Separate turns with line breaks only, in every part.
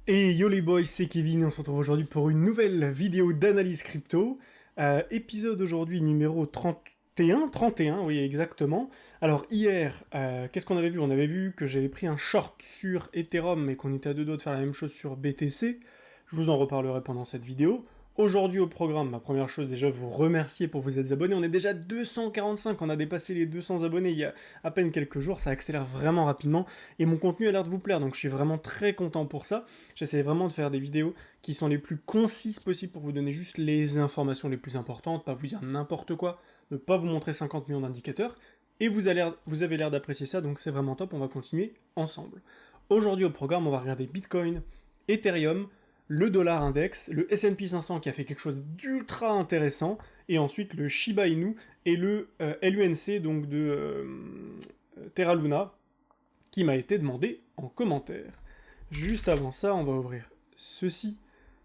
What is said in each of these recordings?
Et yo les boys, c'est Kevin, on se retrouve aujourd'hui pour une nouvelle vidéo d'analyse crypto. Épisode aujourd'hui numéro 31, 31, oui exactement. Alors hier, qu'est-ce qu'on avait vu? On avait vu que j'avais pris un short sur Ethereum, mais qu'on était à deux doigts de faire la même chose sur BTC. Je vous en reparlerai pendant cette vidéo. Aujourd'hui au programme, ma première chose déjà, vous remercier pour vous être abonnés. On est déjà 245, on a dépassé les 200 abonnés il y a à peine quelques jours, ça accélère vraiment rapidement. Et mon contenu a l'air de vous plaire, donc je suis vraiment très content pour ça. J'essaie vraiment de faire des vidéos qui sont les plus concises possibles pour vous donner juste les informations les plus importantes, pas vous dire n'importe quoi, ne pas vous montrer 50 millions d'indicateurs. Et vous avez l'air d'apprécier ça, donc c'est vraiment top, on va continuer ensemble. Aujourd'hui au programme, on va regarder Bitcoin, Ethereum, le dollar index, le S&P 500 qui a fait quelque chose d'ultra intéressant, et ensuite le Shiba Inu et le LUNC, donc de Terra Luna, qui m'a été demandé en commentaire. Juste avant ça, on va ouvrir ceci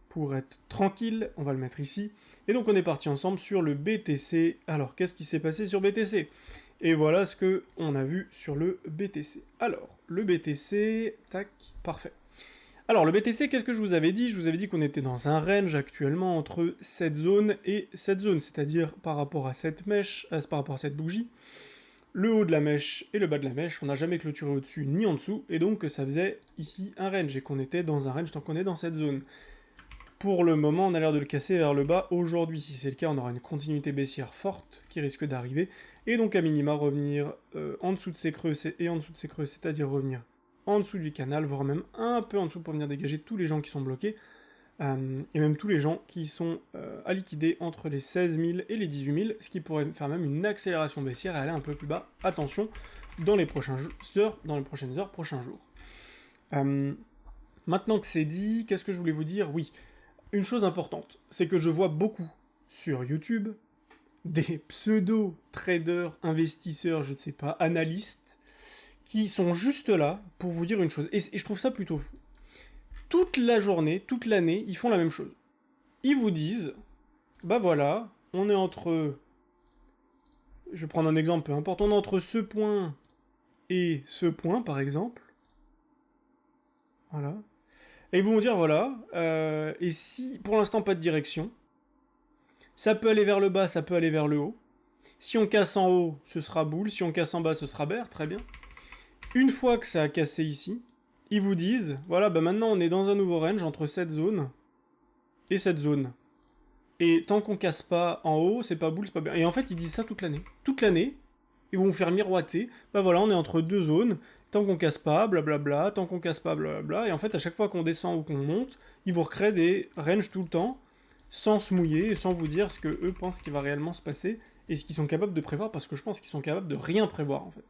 pour être tranquille, on va le mettre ici. Et donc on est parti ensemble sur le BTC. Alors qu'est-ce qui s'est passé sur BTC? Et voilà ce que on a vu sur le BTC. Alors, le BTC, tac, parfait. Alors le BTC, qu'est-ce que je vous avais dit? Je vous avais dit qu'on était dans un range actuellement entre cette zone et cette zone, c'est-à-dire par rapport à cette mèche, par rapport à cette bougie, le haut de la mèche et le bas de la mèche, on n'a jamais clôturé au-dessus ni en dessous, et donc ça faisait ici un range, et qu'on était dans un range tant qu'on est dans cette zone. Pour le moment, on a l'air de le casser vers le bas aujourd'hui. Si c'est le cas, on aura une continuité baissière forte qui risque d'arriver, et donc à minima revenir en dessous de ces creux, et en dessous de ces creux, c'est-à-dire revenir en dessous du canal, voire même un peu en dessous pour venir dégager tous les gens qui sont bloqués, et même tous les gens qui sont à liquider entre les 16 000 et les 18 000, ce qui pourrait faire même une accélération baissière et aller un peu plus bas. Attention, dans les prochaines heures, prochains jours. Maintenant que c'est dit, qu'est-ce que je voulais vous dire? Oui, une chose importante, c'est que je vois beaucoup sur YouTube des pseudo-traders, investisseurs, je ne sais pas, analystes, qui sont juste là pour vous dire une chose. Et je trouve ça plutôt fou. Toute la journée, toute l'année, ils font la même chose. Ils vous disent, bah voilà, on est entre... Je vais prendre un exemple peu importe, on est entre ce point et ce point, par exemple. Voilà. Et ils vont vous dire, voilà, et si, pour l'instant, pas de direction, ça peut aller vers le bas, ça peut aller vers le haut. Si on casse en haut, ce sera boule, si on casse en bas, ce sera bear, très bien. Une fois que ça a cassé ici, ils vous disent, voilà, bah maintenant on est dans un nouveau range entre cette zone et cette zone. Et tant qu'on casse pas en haut, c'est pas boule, c'est pas bien. Et en fait, ils disent ça toute l'année. Toute l'année, ils vont vous faire miroiter, bah voilà, on est entre deux zones, tant qu'on casse pas, blablabla, tant qu'on casse pas, blablabla. Et en fait, à chaque fois qu'on descend ou qu'on monte, ils vous recréent des ranges tout le temps, sans se mouiller et sans vous dire ce que eux pensent qu'il va réellement se passer et ce qu'ils sont capables de prévoir, parce que je pense qu'ils sont capables de rien prévoir en fait.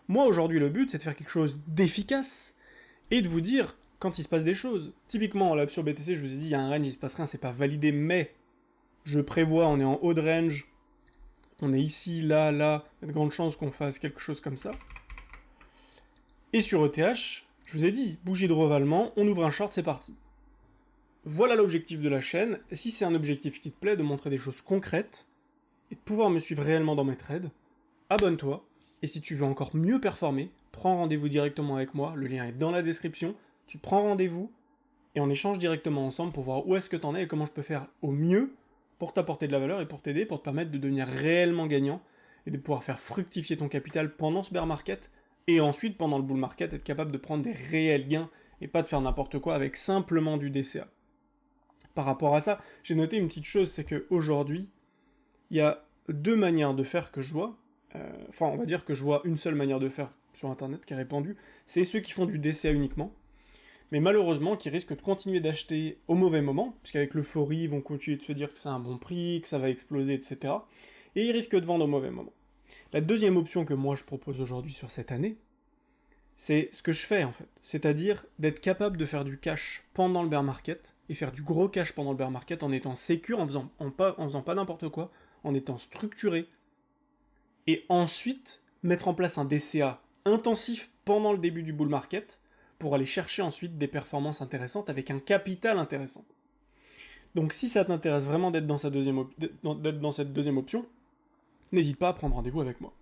Moi, aujourd'hui, le but, c'est de faire quelque chose d'efficace et de vous dire quand il se passe des choses. Typiquement, là, sur BTC, je vous ai dit, il y a un range, il se passe rien, c'est pas validé, mais je prévois, on est en haut de range, on est ici, là, là, il y a de grandes chances qu'on fasse quelque chose comme ça. Et sur ETH, je vous ai dit, bougie de ravalement, on ouvre un short, c'est parti. Voilà l'objectif de la chaîne, et si c'est un objectif qui te plaît, de montrer des choses concrètes, et de pouvoir me suivre réellement dans mes trades, abonne-toi. Et si tu veux encore mieux performer, prends rendez-vous directement avec moi, le lien est dans la description, tu prends rendez-vous, et on échange directement ensemble pour voir où est-ce que t'en es et comment je peux faire au mieux pour t'apporter de la valeur et pour t'aider, pour te permettre de devenir réellement gagnant, et de pouvoir faire fructifier ton capital pendant ce bear market, et ensuite pendant le bull market, être capable de prendre des réels gains, et pas de faire n'importe quoi avec simplement du DCA. Par rapport à ça, j'ai noté une petite chose, c'est qu'aujourd'hui, il y a deux manières de faire que je vois, enfin on va dire que je vois une seule manière de faire sur internet qui est répandue, c'est ceux qui font du DCA uniquement, mais malheureusement qui risquent de continuer d'acheter au mauvais moment, puisqu'avec l'euphorie ils vont continuer de se dire que c'est un bon prix, que ça va exploser, etc. Et ils risquent de vendre au mauvais moment. La deuxième option que moi je propose aujourd'hui sur cette année, c'est ce que je fais en fait, c'est-à-dire d'être capable de faire du cash pendant le bear market, et faire du gros cash pendant le bear market en étant sécure, en faisant pas n'importe quoi, en étant structuré, et ensuite mettre en place un DCA intensif pendant le début du bull market pour aller chercher ensuite des performances intéressantes avec un capital intéressant. Donc si ça t'intéresse vraiment d'être dans, cette deuxième option, n'hésite pas à prendre rendez-vous avec moi.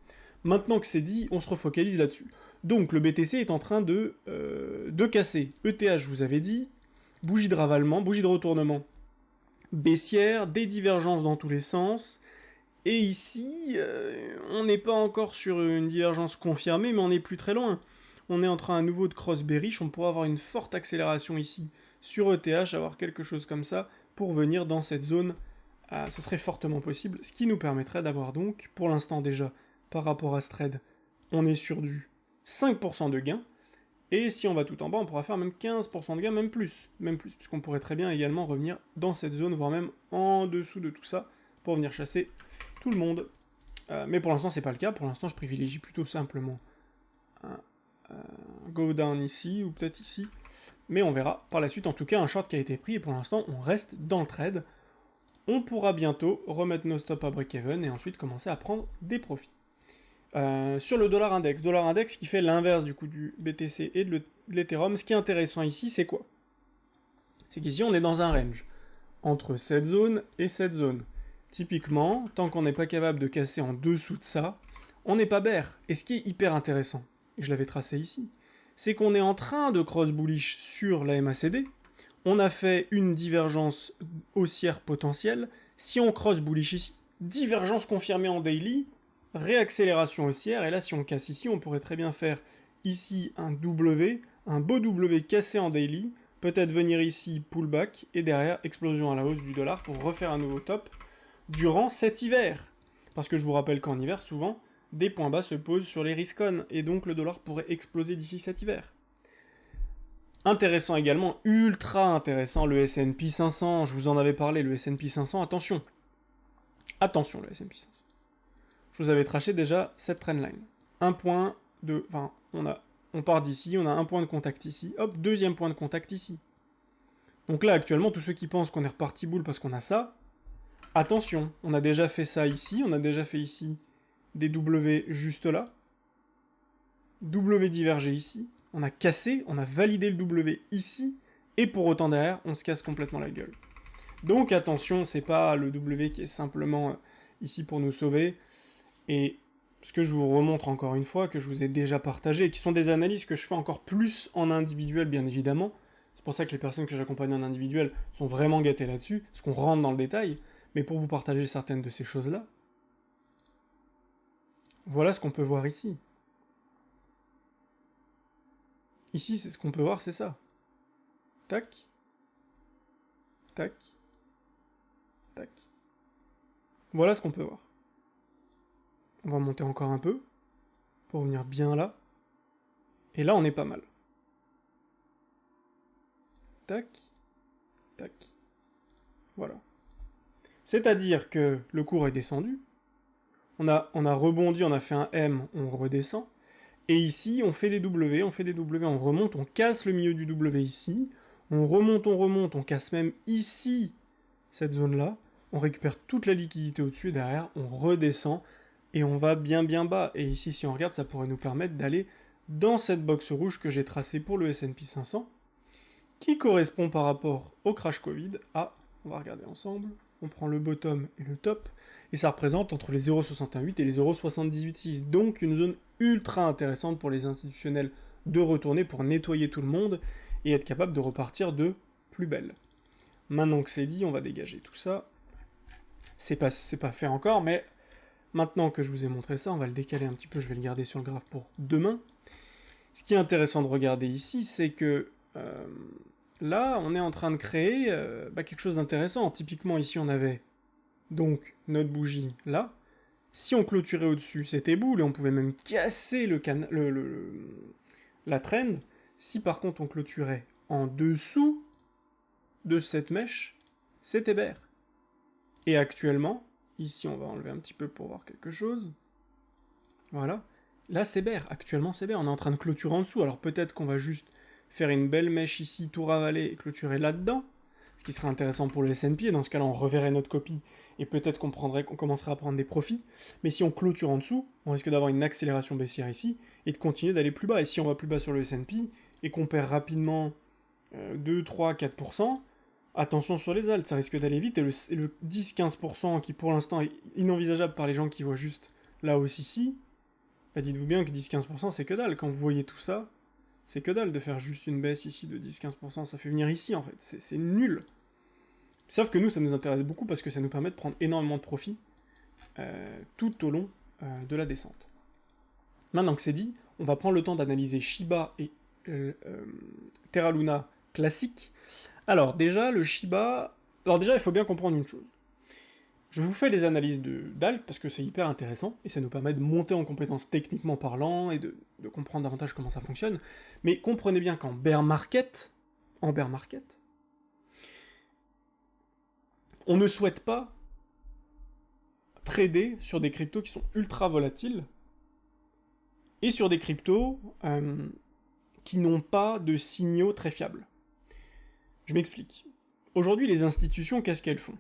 Maintenant que c'est dit, on se refocalise là-dessus. Donc le BTC est en train de casser. ETH, je vous avais dit, bougie de ravalement, bougie de retournement baissière, des divergences dans tous les sens, et ici, on n'est pas encore sur une divergence confirmée, mais on n'est plus très loin. On est en train à nouveau de cross bearish, on pourra avoir une forte accélération ici sur ETH, avoir quelque chose comme ça, pour venir dans cette zone, ce serait fortement possible, ce qui nous permettrait d'avoir donc, pour l'instant déjà, par rapport à ce trade, on est sur du 5% de gain, et si on va tout en bas, on pourra faire même 15% de gain, même plus, puisqu'on pourrait très bien également revenir dans cette zone, voire même en dessous de tout ça, pour venir chasser tout le monde. Mais pour l'instant, c'est pas le cas, pour l'instant, je privilégie plutôt simplement un go down ici, ou peut-être ici, mais on verra par la suite, en tout cas, un short qui a été pris, et pour l'instant, on reste dans le trade. On pourra bientôt remettre nos stops à break-even, et ensuite commencer à prendre des profits. Sur le dollar index qui fait l'inverse du coup du BTC et de l'Ethereum, ce qui est intéressant ici, c'est quoi? C'est qu'ici on est dans un range entre cette zone et cette zone. Typiquement, tant qu'on n'est pas capable de casser en dessous de ça, on n'est pas bear. Et ce qui est hyper intéressant, et je l'avais tracé ici, c'est qu'on est en train de cross bullish sur la MACD, on a fait une divergence haussière potentielle, si on cross bullish ici, divergence confirmée en daily, réaccélération haussière, et là si on casse ici, on pourrait très bien faire ici un W, un beau W cassé en daily, peut-être venir ici pullback, et derrière explosion à la hausse du dollar pour refaire un nouveau top durant cet hiver. Parce que je vous rappelle qu'en hiver, souvent, des points bas se posent sur les risk-on, et donc le dollar pourrait exploser d'ici cet hiver. Intéressant également, ultra intéressant, le S&P 500, je vous en avais parlé, le S&P 500, attention. Attention le S&P 500. Je vous avais traché déjà cette trendline. Un point de... Enfin, on part d'ici, on a un point de contact ici, hop, deuxième point de contact ici. Donc là, actuellement, tous ceux qui pensent qu'on est reparti boule parce qu'on a ça, attention, on a déjà fait ça ici, on a déjà fait ici des W juste là, W divergé ici, on a cassé, on a validé le W ici, et pour autant derrière, on se casse complètement la gueule. Donc attention, c'est pas le W qui est simplement ici pour nous sauver, et ce que je vous remontre encore une fois, que je vous ai déjà partagé, et qui sont des analyses que je fais encore plus en individuel, bien évidemment. C'est pour ça que les personnes que j'accompagne en individuel sont vraiment gâtées là-dessus, parce qu'on rentre dans le détail. Mais pour vous partager certaines de ces choses-là, voilà ce qu'on peut voir ici. Ici, c'est ce qu'on peut voir, c'est ça. Tac. Tac. Tac. Voilà ce qu'on peut voir. On va monter encore un peu, pour venir bien là. Et là, on est pas mal. Tac. Tac. Voilà. C'est-à-dire que le cours est descendu. On a rebondi, on a fait un M, on redescend. Et ici, on fait des W, on remonte, on casse le milieu du W ici. On remonte, on casse même ici cette zone-là. On récupère toute la liquidité au-dessus et derrière, on redescend. Et on va bien bas. Et ici, si on regarde, ça pourrait nous permettre d'aller dans cette box rouge que j'ai tracée pour le S&P 500, qui correspond par rapport au crash Covid à, on va regarder ensemble, on prend le bottom et le top, et ça représente entre les 0,68 et les 0,786, donc une zone ultra intéressante pour les institutionnels de retourner pour nettoyer tout le monde et être capable de repartir de plus belle. Maintenant que c'est dit, on va dégager tout ça. C'est pas fait encore, mais maintenant que je vous ai montré ça, on va le décaler un petit peu, je vais le garder sur le graphe pour demain. Ce qui est intéressant de regarder ici, c'est que là, on est en train de créer quelque chose d'intéressant. Typiquement, ici, on avait donc notre bougie là. Si on clôturait au-dessus, c'était boule, et on pouvait même casser la trend. Si par contre on clôturait en dessous de cette mèche, c'était bear. Et actuellement, ici on va enlever un petit peu pour voir quelque chose. Voilà. Là c'est bear, actuellement c'est bear, on est en train de clôturer en dessous. Alors peut-être qu'on va juste faire une belle mèche ici, tout ravaler et clôturer là-dedans. Ce qui serait intéressant pour le S&P, et dans ce cas-là on reverrait notre copie, et peut-être qu'on commencerait à prendre des profits, mais si on clôture en dessous, on risque d'avoir une accélération baissière ici, et de continuer d'aller plus bas, et si on va plus bas sur le S&P, et qu'on perd rapidement 2, 3, 4%, attention sur les alts, ça risque d'aller vite, et le 10-15% qui pour l'instant est inenvisageable par les gens qui voient juste la hausse ici, bah dites-vous bien que 10-15% c'est que dalle, quand vous voyez tout ça, C'est que dalle de faire juste une baisse ici de 10-15%, ça fait venir ici en fait, c'est nul. Sauf que nous, ça nous intéresse beaucoup parce que ça nous permet de prendre énormément de profit tout au long de la descente. Maintenant que c'est dit, on va prendre le temps d'analyser Shiba et Terra Luna classique. Alors déjà, le Shiba... Alors déjà, il faut bien comprendre une chose. Je vous fais des analyses d'alt parce que c'est hyper intéressant et ça nous permet de monter en compétences techniquement parlant et de comprendre davantage comment ça fonctionne. Mais comprenez bien qu'en bear market, on ne souhaite pas trader sur des cryptos qui sont ultra volatiles et sur des cryptos qui n'ont pas de signaux très fiables. Je m'explique. Aujourd'hui, les institutions, qu'est-ce qu'elles font?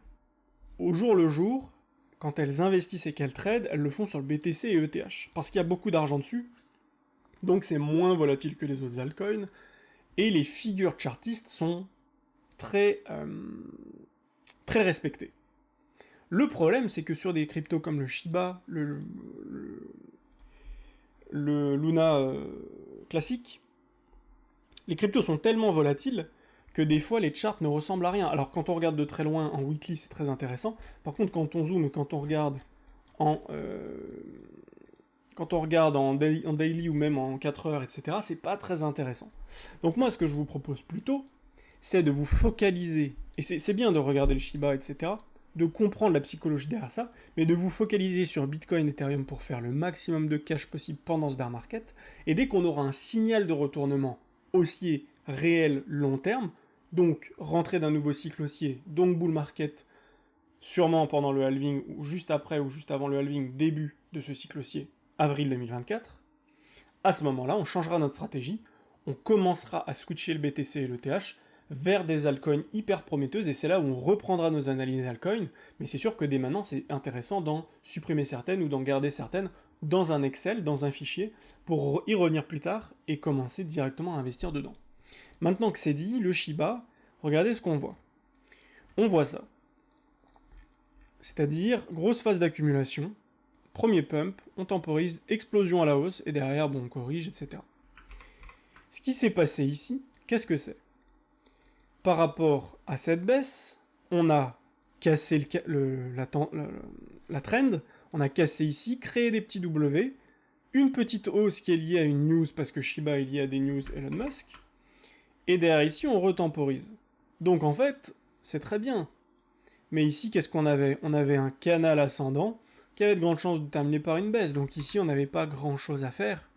Au jour le jour, quand elles investissent et qu'elles tradent, elles le font sur le BTC et ETH, parce qu'il y a beaucoup d'argent dessus, donc c'est moins volatile que les autres altcoins, et les figures chartistes sont très respectées. Le problème, c'est que sur des cryptos comme le Shiba, le Luna classique, les cryptos sont tellement volatiles que des fois les charts ne ressemblent à rien. Alors quand on regarde de très loin en weekly, c'est très intéressant. Par contre, quand on zoome et quand on regarde en daily ou même en 4 heures, etc., c'est pas très intéressant. Donc moi, ce que je vous propose plutôt, c'est de vous focaliser, et c'est bien de regarder le Shiba, etc., de comprendre la psychologie derrière ça, mais de vous focaliser sur Bitcoin, Ethereum pour faire le maximum de cash possible pendant ce bear market, et dès qu'on aura un signal de retournement haussier réel long terme, donc rentrée d'un nouveau cycle haussier, donc bull market, sûrement pendant le halving, ou juste après, ou juste avant le halving, début de ce cycle haussier, avril 2024, à ce moment-là, on changera notre stratégie, on commencera à switcher le BTC et le TH vers des altcoins hyper prometteuses, et c'est là où on reprendra nos analyses altcoins, mais c'est sûr que dès maintenant, c'est intéressant d'en supprimer certaines ou d'en garder certaines dans un Excel, dans un fichier, pour y revenir plus tard et commencer directement à investir dedans. Maintenant que c'est dit, le Shiba, regardez ce qu'on voit. On voit ça. C'est-à-dire, grosse phase d'accumulation, premier pump, on temporise, explosion à la hausse, et derrière, bon, on corrige, etc. Ce qui s'est passé ici, qu'est-ce que c'est? Par rapport à cette baisse, on a cassé la trend, on a cassé ici, créé des petits W, une petite hausse qui est liée à une news, parce que Shiba est lié à des news Elon Musk, et derrière ici, on retemporise. Donc en fait, c'est très bien. Mais ici, qu'est-ce qu'on avait? On avait un canal ascendant qui avait de grandes chances de terminer par une baisse. Donc ici, on n'avait pas grand-chose à faire.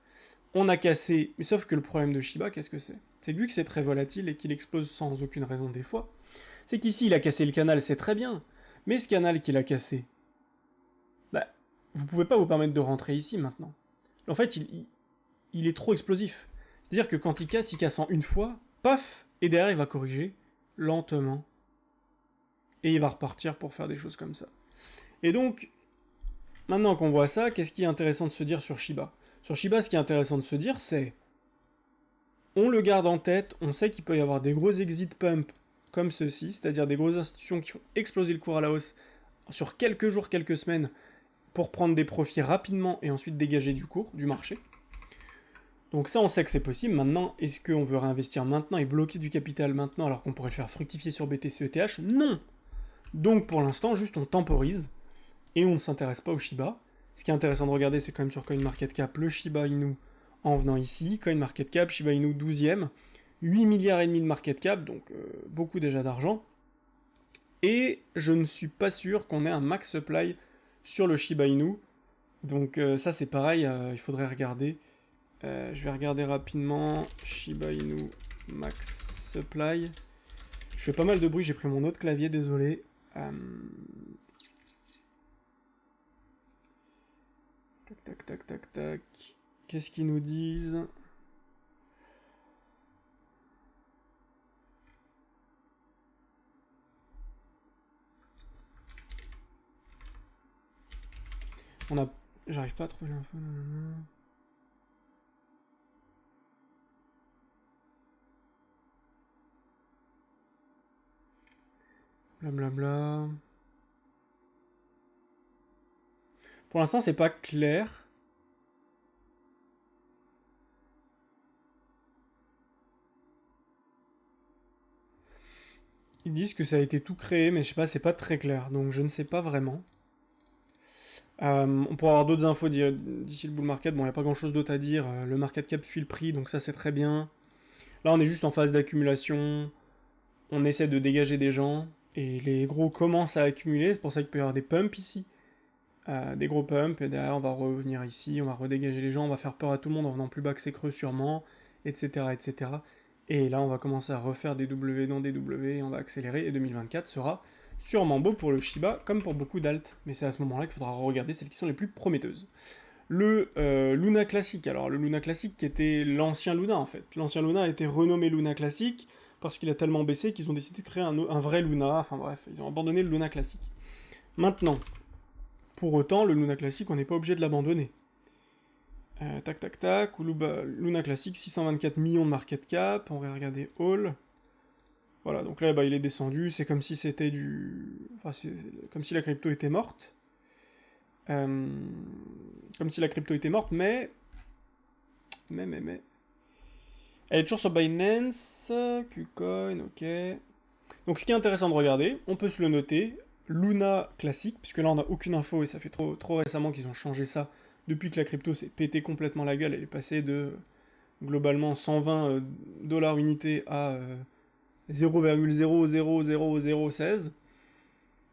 On a cassé, mais sauf que le problème de Shiba, qu'est-ce que c'est? C'est que vu que c'est très volatile et qu'il explose sans aucune raison des fois, c'est qu'ici, il a cassé le canal, c'est très bien. Mais ce canal qu'il a cassé, bah, vous pouvez pas vous permettre de rentrer ici maintenant. En fait, il est trop explosif. C'est-à-dire que quand il casse en une fois, paf, et derrière, il va corriger lentement. Et il va repartir pour faire des choses comme ça. Et donc, maintenant qu'on voit ça, qu'est-ce qui est intéressant de se dire sur Shiba? Sur Shiba, ce qui est intéressant de se dire, c'est... On le garde en tête, on sait qu'il peut y avoir des gros exit pumps comme ceci, c'est-à-dire des grosses institutions qui font exploser le cours à la hausse sur quelques jours, quelques semaines, pour prendre des profits rapidement et ensuite dégager du cours, du marché. Donc ça, on sait que c'est possible. Maintenant, est-ce qu'on veut réinvestir maintenant et bloquer du capital maintenant alors qu'on pourrait le faire fructifier sur BTC ETH? Non. Donc pour l'instant, juste on temporise et on ne s'intéresse pas au Shiba. Ce qui est intéressant de regarder, c'est quand même sur CoinMarketCap le Shiba Inu en venant ici. CoinMarketCap, Shiba Inu 12e, 8 milliards et demi de market cap, donc beaucoup déjà d'argent. Et je ne suis pas sûr qu'on ait un max supply sur le Shiba Inu. Donc ça c'est pareil, il faudrait regarder. Je vais regarder rapidement Shiba Inu max supply. Je fais pas mal de bruit, j'ai pris mon autre clavier, désolé. Tac, tac, tac, tac, tac. Qu'est-ce qu'ils nous disent? On a... J'arrive pas à trouver l'info. Blablabla. Pour l'instant, c'est pas clair. Ils disent que ça a été tout créé, mais je sais pas, c'est pas très clair, donc je ne sais pas vraiment. On pourra avoir d'autres infos d'ici le bull market. Bon, il n'y a pas grand chose d'autre à dire. Le market cap suit le prix, donc ça c'est très bien. Là, on est juste en phase d'accumulation. On essaie de dégager des gens. Et les gros commencent à accumuler. C'est pour ça qu'il peut y avoir des pumps ici. Des gros pumps. Et derrière, on va revenir ici. On va redégager les gens. On va faire peur à tout le monde en venant plus bas que c'est creux sûrement. Etc. etc. Et là, on va commencer à refaire des W dans des W. Et on va accélérer. Et 2024 sera sûrement beau pour le Shiba, comme pour beaucoup d'alt. Mais c'est à ce moment-là qu'il faudra regarder celles qui sont les plus prometteuses. Le Luna Classic. Alors, le Luna Classic qui était l'ancien Luna, en fait. L'ancien Luna a été renommé Luna Classic parce qu'il a tellement baissé qu'ils ont décidé de créer un vrai Luna. Enfin bref, ils ont abandonné le Luna Classic. Maintenant, pour autant, le Luna Classic, on n'est pas obligé de l'abandonner. Tac, tac, tac. Luna Classic, 624 millions de market cap. On va regarder All. Voilà, donc là, bah, il est descendu. C'est comme si c'était Enfin, c'est comme si la crypto était morte. Comme si la crypto était morte, mais... Elle est toujours sur Binance, Qcoin, ok. Donc ce qui est intéressant de regarder, on peut se le noter, Luna classique, puisque là on n'a aucune info et ça fait trop récemment qu'ils ont changé ça. Depuis que la crypto s'est pété complètement la gueule, elle est passée de globalement 120 dollars unité à 0,00016.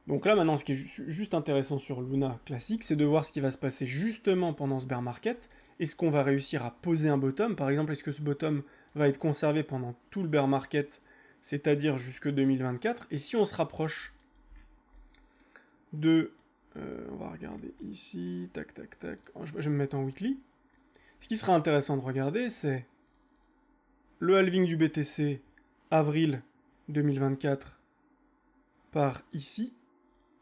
Donc là maintenant ce qui est juste intéressant sur Luna classique, c'est de voir ce qui va se passer justement pendant ce bear market. Est-ce qu'on va réussir à poser un bottom? Par exemple, est-ce que ce bottom va être conservé pendant tout le bear market, c'est-à-dire jusque 2024? Et si on se rapproche de... on va regarder ici, tac, tac, tac. Je vais me mettre en weekly. Ce qui sera intéressant de regarder, c'est le halving du BTC, avril 2024, par ici.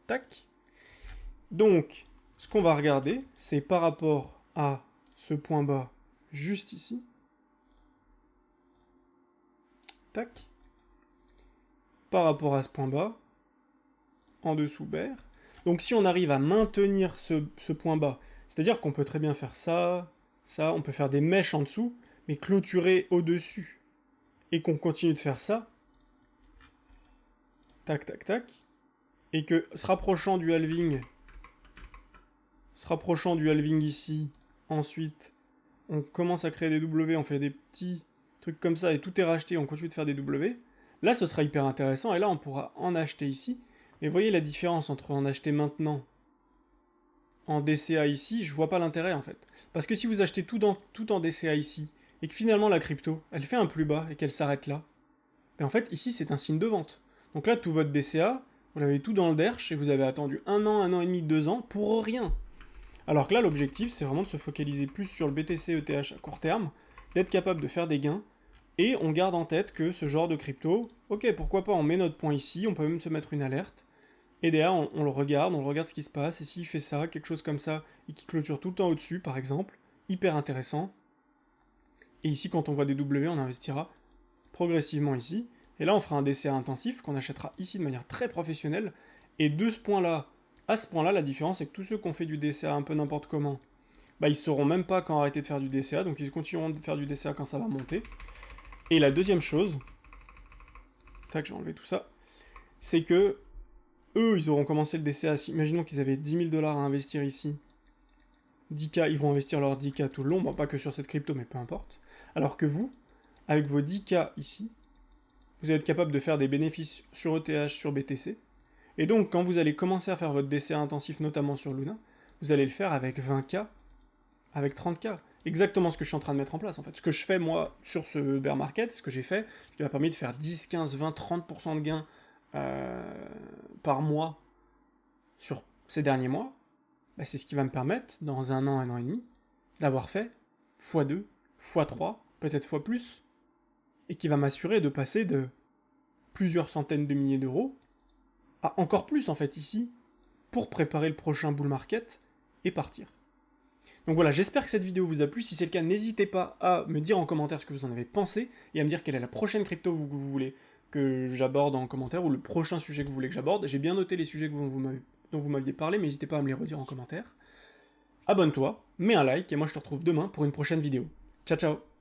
Tac. Donc, ce qu'on va regarder, c'est par rapport à ce point bas juste ici. Tac. Par rapport à ce point bas, en dessous bear. Donc si on arrive à maintenir ce point bas, c'est-à-dire qu'on peut très bien faire ça, ça, on peut faire des mèches en dessous, mais clôturer au-dessus, et qu'on continue de faire ça, tac, tac, tac, et que se rapprochant du halving ici, ensuite, on commence à créer des W, on fait des petits trucs comme ça, et tout est racheté, on continue de faire des W, là ce sera hyper intéressant, et là on pourra en acheter ici. Mais voyez la différence entre en acheter maintenant en DCA ici, je vois pas l'intérêt en fait. Parce que si vous achetez tout en DCA ici, et que finalement la crypto, elle fait un plus bas et qu'elle s'arrête là, ben en fait ici c'est un signe de vente. Donc là tout votre DCA, vous l'avez tout dans le derche et vous avez attendu 1 an et demi, 2 ans pour rien. Alors que là l'objectif c'est vraiment de se focaliser plus sur le BTC ETH à court terme, d'être capable de faire des gains, et on garde en tête que ce genre de crypto, ok pourquoi pas on met notre point ici, on peut même se mettre une alerte, et derrière, on le regarde ce qui se passe, et s'il fait ça, quelque chose comme ça, et qui clôture tout le temps au-dessus, par exemple, hyper intéressant. Et ici, quand on voit des W, on investira progressivement ici, et là, on fera un DCA intensif, qu'on achètera ici de manière très professionnelle, et de ce point-là, à ce point-là, la différence, c'est que tous ceux qui ont fait du DCA un peu n'importe comment, bah, ils sauront même pas quand arrêter de faire du DCA, donc ils continueront de faire du DCA quand ça va monter. Et la deuxième chose, tac, j'ai enlevé tout ça, c'est que eux, ils auront commencé le DCA. Imaginons qu'ils avaient 10 000 dollars à investir ici. 10K, ils vont investir leurs 10K tout le long. Bon, pas que sur cette crypto, mais peu importe. Alors que vous, avec vos 10K ici, vous allez être capable de faire des bénéfices sur ETH, sur BTC. Et donc, quand vous allez commencer à faire votre DCA intensif, notamment sur Luna, vous allez le faire avec 20K, avec 30K. Exactement ce que je suis en train de mettre en place, en fait. Ce que je fais, moi, sur ce bear market, ce que j'ai fait, ce qui m'a permis de faire 10, 15, 20, 30% de gains par mois sur ces derniers mois, bah c'est ce qui va me permettre, dans 1 an et demi, d'avoir fait x2, x3, peut-être x+, et qui va m'assurer de passer de plusieurs centaines de milliers d'euros à encore plus, en fait, ici, pour préparer le prochain bull market et partir. Donc voilà, j'espère que cette vidéo vous a plu. Si c'est le cas, n'hésitez pas à me dire en commentaire ce que vous en avez pensé, et à me dire quelle est la prochaine crypto que vous voulez que j'aborde en commentaire, ou le prochain sujet que vous voulez que j'aborde. J'ai bien noté les sujets dont vous m'aviez parlé, mais n'hésitez pas à me les redire en commentaire. Abonne-toi, mets un like, et moi je te retrouve demain pour une prochaine vidéo. Ciao ciao.